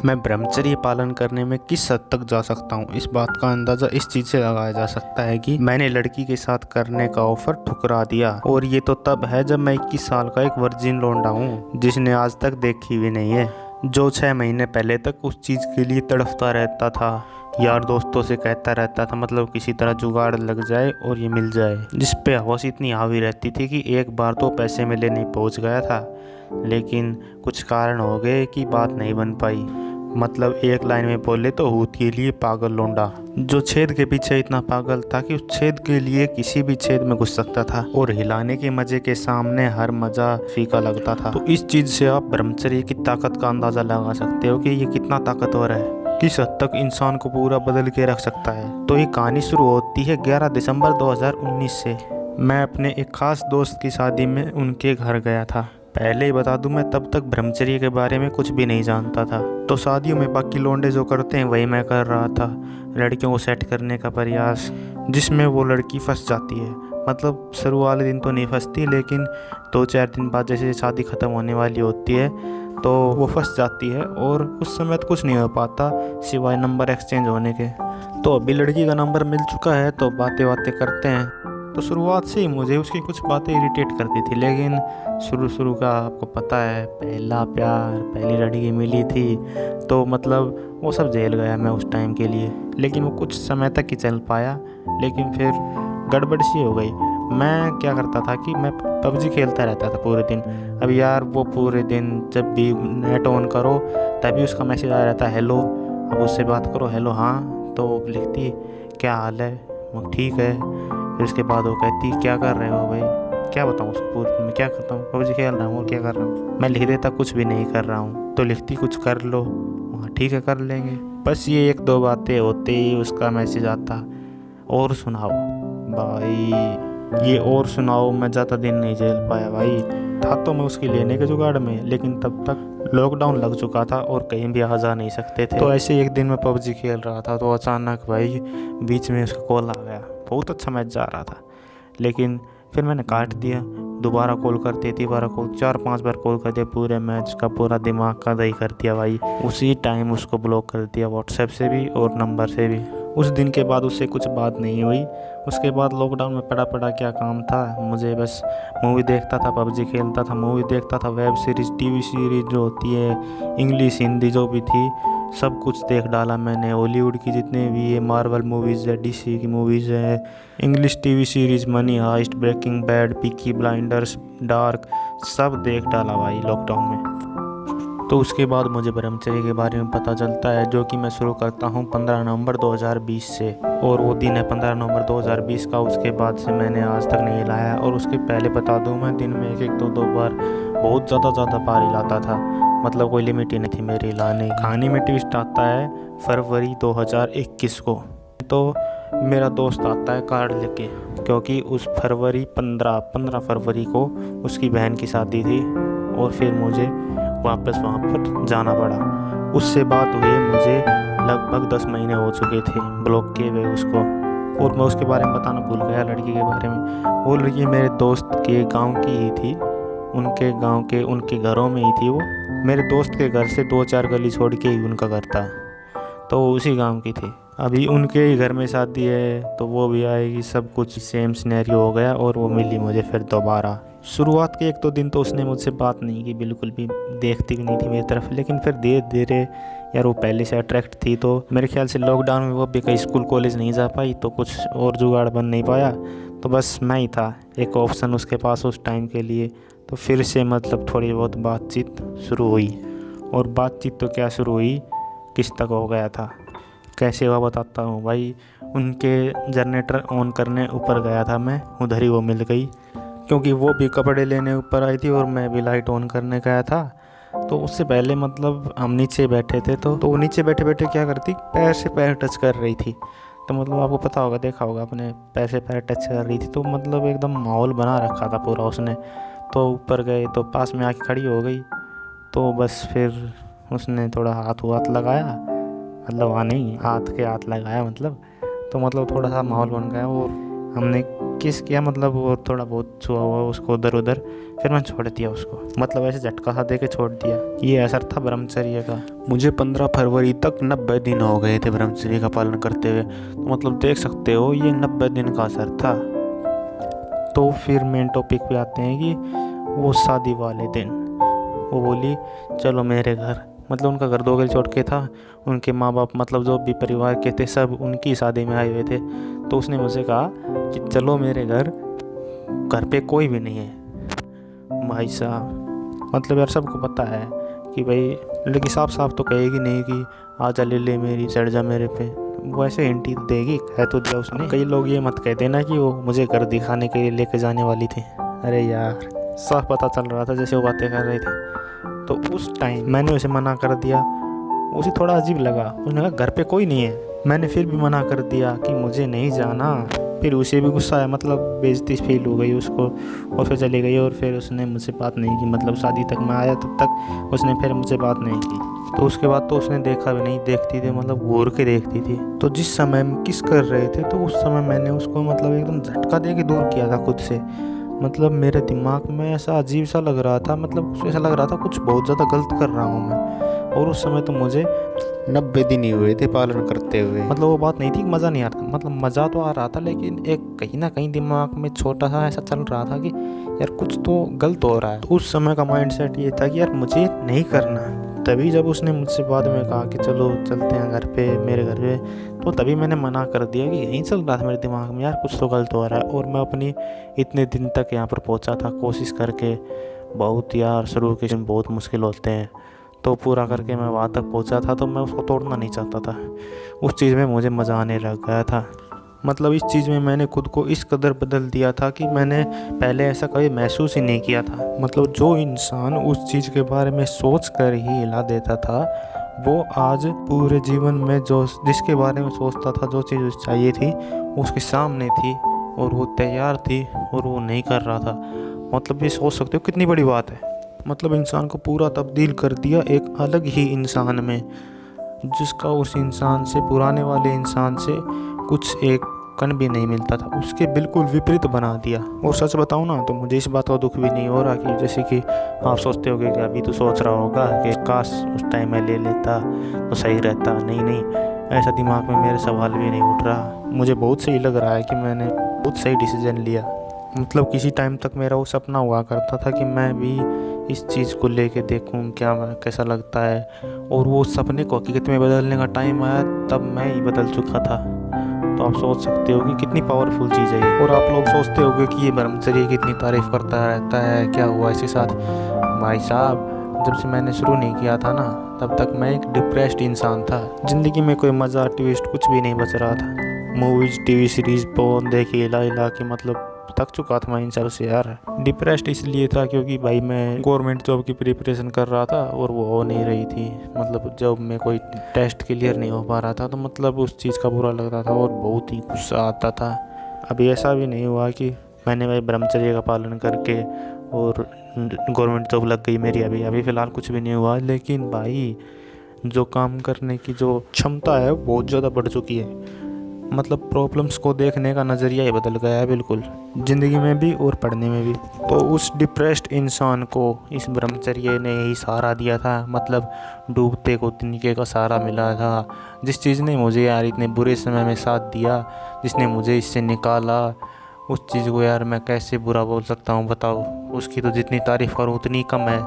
मैं ब्रह्मचर्य पालन करने में किस हद तक जा सकता हूँ, इस बात का अंदाज़ा इस चीज़ से लगाया जा सकता है कि मैंने लड़की के साथ करने का ऑफर ठुकरा दिया। और ये तो तब है जब मैं 21 साल का एक वर्जिन लौंडा हूँ जिसने आज तक देखी भी नहीं है, जो 6 महीने पहले तक उस चीज़ के लिए तड़फता रहता था। यार दोस्तों से कहता रहता था मतलब किसी तरह जुगाड़ लग जाए और ये मिल जाए, जिस पे हवस इतनी हावी रहती थी कि एक बार तो पैसे में लेने पहुँच गया था, लेकिन कुछ कारण हो गए कि बात नहीं बन पाई। मतलब एक लाइन में बोले तो हूत के लिए पागल लौंडा, जो छेद के पीछे इतना पागल था कि उस छेद के लिए किसी भी छेद में घुस सकता था और हिलाने के मजे के सामने हर मजा फीका लगता था। तो इस चीज से आप ब्रह्मचर्य की ताकत का अंदाजा लगा सकते हो कि ये कितना ताकतवर है, किस हद तक इंसान को पूरा बदल के रख सकता है। तो ये कहानी शुरू होती है 11 दिसंबर 2019 से। मैं अपने एक खास दोस्त की शादी में उनके घर गया था। पहले ही बता दूं, मैं तब तक ब्रह्मचर्य के बारे में कुछ भी नहीं जानता था। तो शादियों में बाकी लौंडे जो करते हैं वही मैं कर रहा था, लड़कियों को सेट करने का प्रयास, जिसमें वो लड़की फंस जाती है। मतलब शुरू वाले दिन तो नहीं फंसती, लेकिन 2-4 दिन बाद जैसे शादी ख़त्म होने वाली होती है तो वो फंस जाती है और उस समय तो कुछ नहीं हो पाता सिवाय नंबर एक्सचेंज होने के। तो अभी लड़की का नंबर मिल चुका है तो बातें करते हैं। तो शुरुआत से ही मुझे उसकी कुछ बातें इरिटेट करती थी, लेकिन शुरू का आपको पता है, पहला प्यार, पहली लड़की मिली थी तो मतलब वो सब झेल गया मैं उस टाइम के लिए। लेकिन वो कुछ समय तक ही चल पाया, लेकिन फिर गड़बड़ सी हो गई। मैं क्या करता था कि मैं पबजी खेलता रहता था पूरे दिन। अब यार वो पूरे दिन जब भी नेट ऑन करो तभी उसका मैसेज आ रहता है हेलो। अब उससे बात करो हेलो हाँ, तो वो लिखती क्या हाल है, वो ठीक है। फिर उसके बाद वो कहती क्या कर रहे हो भाई, क्या बताऊँ उसको पूरे दिन मैं क्या करता हूँ, पबजी खेल रहा हूँ और क्या कर रहा हूँ। मैं लिख देता कुछ भी नहीं कर रहा हूँ, तो लिखती कुछ कर लो, हाँ ठीक है कर लेंगे। बस ये 1-2 बातें होते ही उसका मैसेज आता और सुनाओ भाई, ये और सुनाओ। मैं ज़्यादा दिन नहीं झेल पाया भाई, था तो मैं उसकी लेने के जुगाड़ में, लेकिन तब तक लॉकडाउन लग चुका था और कहीं भी आ जा नहीं सकते थे। तो ऐसे एक दिन मैं पबजी खेल रहा था तो अचानक भाई बीच में उसका कॉल आ गया। बहुत अच्छा मैच जा रहा था, लेकिन फिर मैंने काट दिया। दोबारा कॉल करती, दोबारा कॉल, 4-5 बार कॉल कर दिया। पूरे मैच का पूरा दिमाग का दही कर दिया भाई। उसी टाइम उसको ब्लॉक कर दिया, व्हाट्सएप से भी और नंबर से भी। उस दिन के बाद उससे कुछ बात नहीं हुई। उसके बाद लॉकडाउन में पड़ा क्या काम था मुझे, बस मूवी देखता था, पबजी खेलता था, मूवी देखता था, वेब सीरीज़, टीवी सीरीज़ जो होती है, इंग्लिश हिंदी जो भी थी सब कुछ देख डाला मैंने। हॉलीवुड की जितने भी ये मार्वल मूवीज़ है, डीसी की मूवीज़ है, English TV series, Money Heist, Breaking Bad, Peaky Blinders, Dark, सब देख डाला भाई लॉकडाउन में। तो उसके बाद मुझे ब्रह्मचर्य के बारे में पता चलता है, जो कि मैं शुरू करता हूँ 15 नवंबर 2020 से। और वो दिन है 15 नवंबर 2020 का। उसके बाद से मैंने आज तक नहीं हिलाया। और उसके पहले बता दूँ, मैं दिन में 1-2 बार बहुत ज़्यादा बार हिलाता था। मतलब कोई लिमिट ही नहीं थी मेरी हिलाने। कहानी में ट्विस्ट आता है फरवरी 2021 को। तो मेरा दोस्त आता है कार्ड लेके, क्योंकि उस 15 फरवरी को उसकी बहन की शादी थी और फिर मुझे वापस वहाँ पर जाना पड़ा। उससे बात हुई मुझे लगभग 10 महीने हो चुके थे ब्लॉक किए हुए उसको। और मैं उसके बारे में बताना भूल गया लड़की के बारे में। वो लड़की मेरे दोस्त के गांव की ही थी, उनके गांव के उनके घरों में ही थी वो। मेरे दोस्त के घर से 2-4 गली छोड़ के ही उनका घर था, तो उसी गांव की थी। अभी उनके ही घर में शादी है तो वो भी आएगी, सब कुछ सेम सिनेरियो हो गया। और वो मिली मुझे फिर दोबारा। शुरुआत के 1-2 दिन तो उसने मुझसे बात नहीं की, बिल्कुल भी देखती भी नहीं थी मेरी तरफ। लेकिन फिर धीरे धीरे यार वो पहले से अट्रैक्ट थी, तो मेरे ख्याल से लॉकडाउन में वो भी कहीं स्कूल कॉलेज नहीं जा पाई तो कुछ और जुगाड़ बन नहीं पाया, तो बस मैं ही था एक ऑप्शन उसके पास उस टाइम के लिए। तो फिर से मतलब थोड़ी बहुत बातचीत शुरू हुई। और बातचीत तो क्या शुरू हुई, किस तक हो गया था, कैसे हुआ बताता हूँ भाई। उनके जनरेटर ऑन करने ऊपर गया था मैं, उधर ही वो मिल गई, क्योंकि वो भी कपड़े लेने ऊपर आई थी और मैं भी लाइट ऑन करने गया था। तो उससे पहले मतलब हम नीचे बैठे थे, तो वो नीचे बैठे बैठे क्या करती, पैर से पैर टच कर रही थी। तो मतलब आपको पता होगा, देखा होगा अपने, पैर से पैर टच कर रही थी। तो मतलब एकदम माहौल बना रखा था पूरा उसने। तो ऊपर गए तो पास में आके खड़ी हो गई। तो बस फिर उसने थोड़ा हाथ लगाया, मतलब वहाँ नहीं, हाथ के हाथ लगाया मतलब। तो मतलब थोड़ा सा माहौल बन गया और हमने किस किया, मतलब वो थोड़ा बहुत छुआ हुआ उसको उधर उधर, फिर मैंने छोड़ दिया उसको, मतलब ऐसे झटका सा दे के छोड़ दिया। ये असर था ब्रह्मचर्य का। मुझे 15 फरवरी तक 90 दिन हो गए थे ब्रह्मचर्य का पालन करते हुए, तो मतलब देख सकते हो ये 90 दिन का असर था। तो फिर मेन टॉपिक पे आते हैं कि वो शादी वाले दिन वो बोली चलो मेरे घर, मतलब उनका घर 2 गली छोड़ के था। उनके माँ बाप मतलब जो भी परिवार के थे सब उनकी शादी में आए हुए थे। तो उसने मुझे कहा कि चलो मेरे घर, घर पे कोई भी नहीं है। भाई साहब मतलब यार सबको पता है कि भाई लड़की साफ साफ तो कहेगी नहीं कि आजा ले मेरी, चढ़ जा मेरे पे, वो ऐसे हिंट ही देगी, कह तो दिया उसने। कई लोग ये मत कहते ना कि वो मुझे घर दिखाने के लिए लेके जाने वाली थी। अरे यार साफ पता चल रहा था जैसे वो बातें कर रही थी। तो उस टाइम मैंने उसे मना कर दिया। उसे थोड़ा अजीब लगा, उसने कहा घर पे कोई नहीं है। मैंने फिर भी मना कर दिया कि मुझे नहीं जाना। फिर उसे भी गुस्सा आया, मतलब बेइज्जती फील हो गई उसको, और फिर चली गई। और फिर उसने मुझसे बात नहीं की, मतलब शादी तक मैं आया तब तक उसने फिर मुझसे बात नहीं की। तो उसके बाद तो उसने देखा भी नहीं, देखती थी मतलब घूर के देखती थी। तो जिस समय हम किस कर रहे थे तो उस समय मैंने उसको मतलब एकदम झटका दे के दूर किया था खुद से। मतलब मेरे दिमाग में ऐसा अजीब सा लग रहा था, मतलब ऐसा लग रहा था कुछ बहुत ज़्यादा गलत कर रहा हूँ मैं। और उस समय तो मुझे 90 दिन ही हुए थे पालन करते हुए। मतलब वो बात नहीं थी कि मज़ा नहीं आ रहा था, मतलब मज़ा तो आ रहा था, लेकिन एक कहीं ना कहीं दिमाग में छोटा सा ऐसा चल रहा था कि यार कुछ तो गलत हो रहा है। तो उस समय का माइंडसेट ये था कि यार मुझे नहीं करना। तभी जब उसने मुझसे बाद में कहा कि चलो चलते हैं घर पे, मेरे घर पे, तो तभी मैंने मना कर दिया कि यही चल रहा था मेरे दिमाग में, यार कुछ तो गलत हो रहा है। और मैं अपनी इतने दिन तक यहाँ पर पहुँचा था कोशिश करके, बहुत यार शुरू के दिन बहुत मुश्किल होते हैं, तो पूरा करके मैं वहाँ तक पहुँचा था। तो मैं उसको तोड़ना नहीं चाहता था। उस चीज़ में मुझे मज़ा आने लग गया था। मतलब इस चीज़ में मैंने खुद को इस कदर बदल दिया था कि मैंने पहले ऐसा कभी महसूस ही नहीं किया था। मतलब जो इंसान उस चीज़ के बारे में सोच कर ही हिला देता था, वो आज पूरे जीवन में जो जिसके बारे में सोचता था, जो चीज़ उसे चाहिए थी उसके सामने थी और वो तैयार थी और वो नहीं कर रहा था। मतलब ये सोच सकते हो कितनी बड़ी बात है। मतलब इंसान को पूरा तब्दील कर दिया एक अलग ही इंसान में, जिसका उस इंसान से, पुराने वाले इंसान से कुछ एक कण भी नहीं मिलता था, उसके बिल्कुल विपरीत बना दिया। और सच बताऊं ना तो मुझे इस बात का दुख भी नहीं हो रहा कि जैसे कि आप सोचते होगे कि अभी तो सोच रहा होगा कि काश उस टाइम मैं ले लेता तो सही रहता। नहीं नहीं, ऐसा दिमाग में मेरे सवाल भी नहीं उठ रहा। मुझे बहुत सही लग रहा है कि मैंने बहुत सही डिसीजन लिया। मतलब किसी टाइम तक मेरा वो सपना हुआ करता था कि मैं भी इस चीज़ को लेके देखूं क्या कैसा लगता है, और वो सपने को हकीकत में बदलने का टाइम आया तब मैं ही बदल चुका था। तो आप सोच सकते हो कि कितनी पावरफुल चीज़ है ये। और आप लोग सोचते होगे कि ये ब्रह्मचर्य कितनी तारीफ़ करता रहता है, क्या हुआ इसके साथ। भाई साहब जब से मैंने शुरू नहीं किया था ना, तब तक मैं एक डिप्रेस्ड इंसान था। ज़िंदगी में कोई मज़ा, ट्विस्ट कुछ भी नहीं बच रहा था। मूवीज़, टीवी सीरीज़ बहुत देखी, हिला हिला के मतलब थक चुका था मैं इन सब से यार। डिप्रेस्ड इसलिए था क्योंकि भाई मैं गवर्नमेंट जॉब की प्रिपरेशन कर रहा था और वो हो नहीं रही थी। मतलब जब मैं कोई टेस्ट क्लियर नहीं हो पा रहा था तो मतलब उस चीज़ का बुरा लगता था और बहुत ही गुस्सा आता था। अभी ऐसा भी नहीं हुआ कि मैंने भाई ब्रह्मचर्य का पालन करके और गवर्नमेंट जॉब लग गई मेरी। अभी फ़िलहाल कुछ भी नहीं हुआ, लेकिन भाई जो काम करने की जो क्षमता है वो बहुत ज़्यादा बढ़ चुकी है। मतलब प्रॉब्लम्स को देखने का नज़रिया ही बदल गया है बिल्कुल, ज़िंदगी में भी और पढ़ने में भी। तो उस डिप्रेस्ड इंसान को इस ब्रह्मचर्य ने ही सहारा दिया था। मतलब डूबते को तिनके का सहारा मिला था। जिस चीज़ ने मुझे यार इतने बुरे समय में साथ दिया, जिसने मुझे इससे निकाला, उस चीज़ को यार मैं कैसे बुरा बोल सकता हूँ बताओ। उसकी तो जितनी तारीफ़ करूँ उतनी कम है।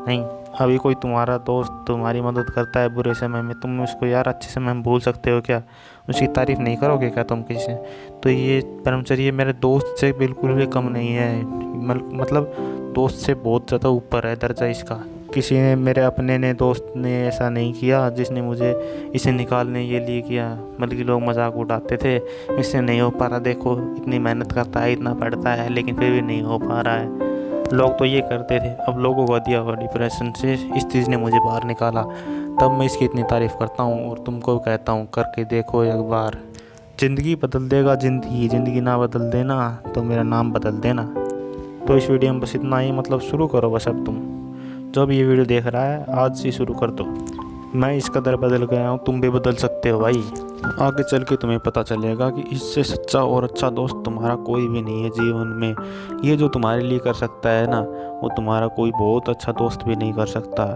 नहीं, अभी कोई तुम्हारा दोस्त तुम्हारी मदद करता है बुरे समय में, तुम उसको यार अच्छे समय में भूल सकते हो क्या? उसकी तारीफ़ नहीं करोगे क्या तुम किसी से? तो ये ब्रह्मचर्य मेरे दोस्त से बिल्कुल भी कम नहीं है। मतलब दोस्त से बहुत ज़्यादा ऊपर है दर्जा इसका। किसी ने, मेरे अपने ने, दोस्त ने ऐसा नहीं किया जिसने मुझे इसे निकालने के लिए किया। बल्कि लोग मजाक उड़ाते थे, इससे नहीं हो पा रहा, देखो इतनी मेहनत करता है, इतना पढ़ता है, लेकिन फिर भी नहीं हो पा रहा है। लोग तो ये करते थे। अब लोगों को दिया हुआ डिप्रेशन से इस चीज़ ने मुझे बाहर निकाला, तब मैं इसकी इतनी तारीफ़ करता हूँ और तुमको कहता हूँ करके देखो एक बार। ज़िंदगी बदल देगा, ज़िंदगी ना बदल देना तो मेरा नाम बदल देना। तो इस वीडियो में बस इतना ही। मतलब शुरू करो बस, अब तुम जो भी ये वीडियो देख रहा है आज से शुरू कर दो। मैं इस कदर बदल गया हूँ, तुम भी बदल सकते हो भाई। आगे चल के तुम्हें पता चलेगा कि इससे सच्चा और अच्छा दोस्त तुम्हारा कोई भी नहीं है जीवन में। ये जो तुम्हारे लिए कर सकता है ना, वो तुम्हारा कोई बहुत अच्छा दोस्त भी नहीं कर सकता।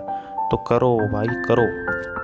तो करो भाई, करो।